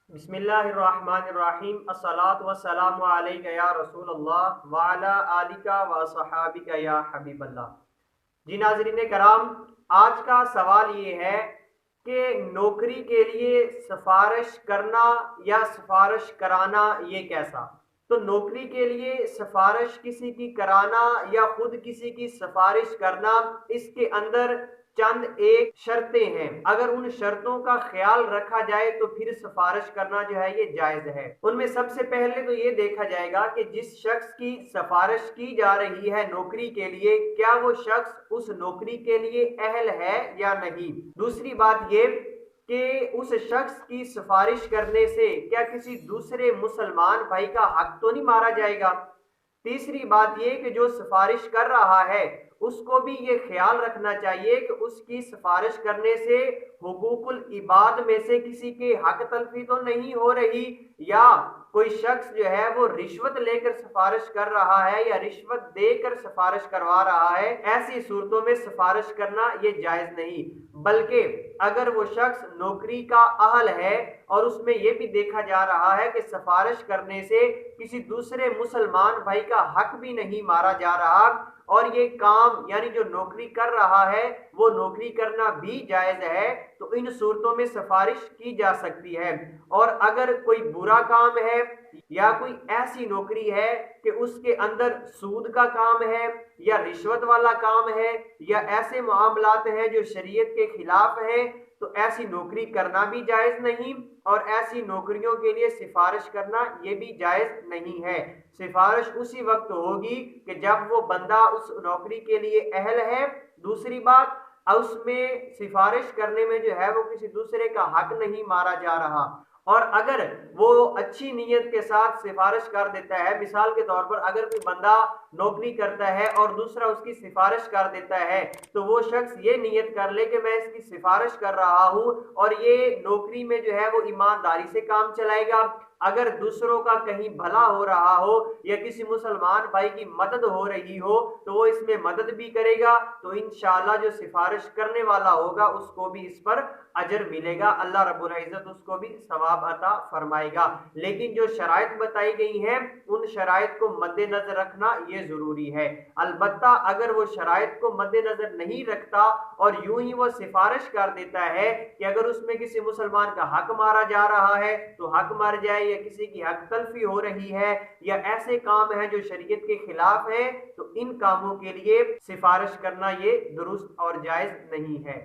بسم اللہ الرحمن الرحیم الصلاۃ والسلام علیک یا رسول اللہ وعلی آلک و صحابک یا حبیب اللہ۔ جی ناظرین کرام، آج کا سوال یہ ہے کہ نوکری کے لیے سفارش کرنا یا سفارش کرانا یہ کیسا؟ تو نوکری کے لیے سفارش کسی کی کرانا یا خود کسی کی سفارش کرنا، اس کے اندر چند ایک شرطیں ہیں۔ اگر ان شرطوں کا خیال رکھا جائے تو پھر سفارش کرنا جو ہے یہ جائز ہے۔ ان میں سب سے پہلے تو یہ دیکھا جائے گا کہ جس شخص کی سفارش کی جا رہی ہے نوکری کے لیے، کیا وہ شخص اس نوکری کے لیے اہل ہے یا نہیں۔ دوسری بات یہ کہ اس شخص کی سفارش کرنے سے کیا کسی دوسرے مسلمان بھائی کا حق تو نہیں مارا جائے گا۔ تیسری بات یہ کہ جو سفارش کر رہا ہے اس کو بھی یہ خیال رکھنا چاہیے کہ اس کی سفارش کرنے سے حقوق العباد میں سے کسی کے حق تلفی تو نہیں ہو رہی، یا کوئی شخص جو ہے وہ رشوت لے کر سفارش کر رہا ہے یا رشوت دے کر سفارش کروا رہا ہے۔ ایسی صورتوں میں سفارش کرنا یہ جائز نہیں، بلکہ اگر وہ شخص نوکری کا اہل ہے اور اس میں یہ بھی دیکھا جا رہا ہے کہ سفارش کرنے سے کسی دوسرے مسلمان بھائی کا حق بھی نہیں مارا جا رہا، اور یہ کام یعنی جو نوکری کر رہا ہے وہ نوکری کرنا بھی جائز ہے، تو ان صورتوں میں سفارش کی جا سکتی ہے۔ اور اگر کوئی برا کام ہے یا کوئی ایسی نوکری ہے کہ اس کے اندر سود کا کام ہے یا رشوت والا کام ہے یا ایسے معاملات ہیں جو شریعت کے خلاف ہیں، تو ایسی نوکری کرنا بھی جائز نہیں، اور ایسی نوکریوں کے لیے سفارش کرنا یہ بھی جائز نہیں ہے۔ سفارش اسی وقت ہوگی کہ جب وہ بندہ اس نوکری کے لیے اہل ہے۔ دوسری بات، اس میں سفارش کرنے میں جو ہے وہ کسی دوسرے کا حق نہیں مارا جا رہا، اور اگر وہ اچھی نیت کے ساتھ سفارش کر دیتا ہے، مثال کے طور پر اگر کوئی بندہ نوکری کرتا ہے اور دوسرا اس کی سفارش کر دیتا ہے، تو وہ شخص یہ نیت کر لے کہ میں اس کی سفارش کر رہا ہوں اور یہ نوکری میں جو ہے وہ ایمانداری سے کام چلائے گا، اگر دوسروں کا کہیں بھلا ہو رہا ہو یا کسی مسلمان بھائی کی مدد ہو رہی ہو تو وہ اس میں مدد بھی کرے گا، تو انشاءاللہ جو سفارش کرنے والا ہوگا اس کو بھی اس پر اجر ملے گا، اللہ رب العزت اس کو بھی ثواب عطا فرمائے گا۔ لیکن جو شرائط بتائی گئی ہیں ان شرائط کو مد نظر رکھنا یہ ضروری ہے۔ البتہ اگر وہ شرائط کو مد نظر نہیں رکھتا اور یوں ہی وہ سفارش کر دیتا ہے کہ اگر اس میں کسی مسلمان کا حق مارا جا رہا ہے تو حق مر جائے، یا کسی کی حق تلفی ہو رہی ہے یا ایسے کام ہیں جو شریعت کے خلاف ہیں، تو ان کاموں کے لیے سفارش کرنا یہ درست اور جائز نہیں ہے۔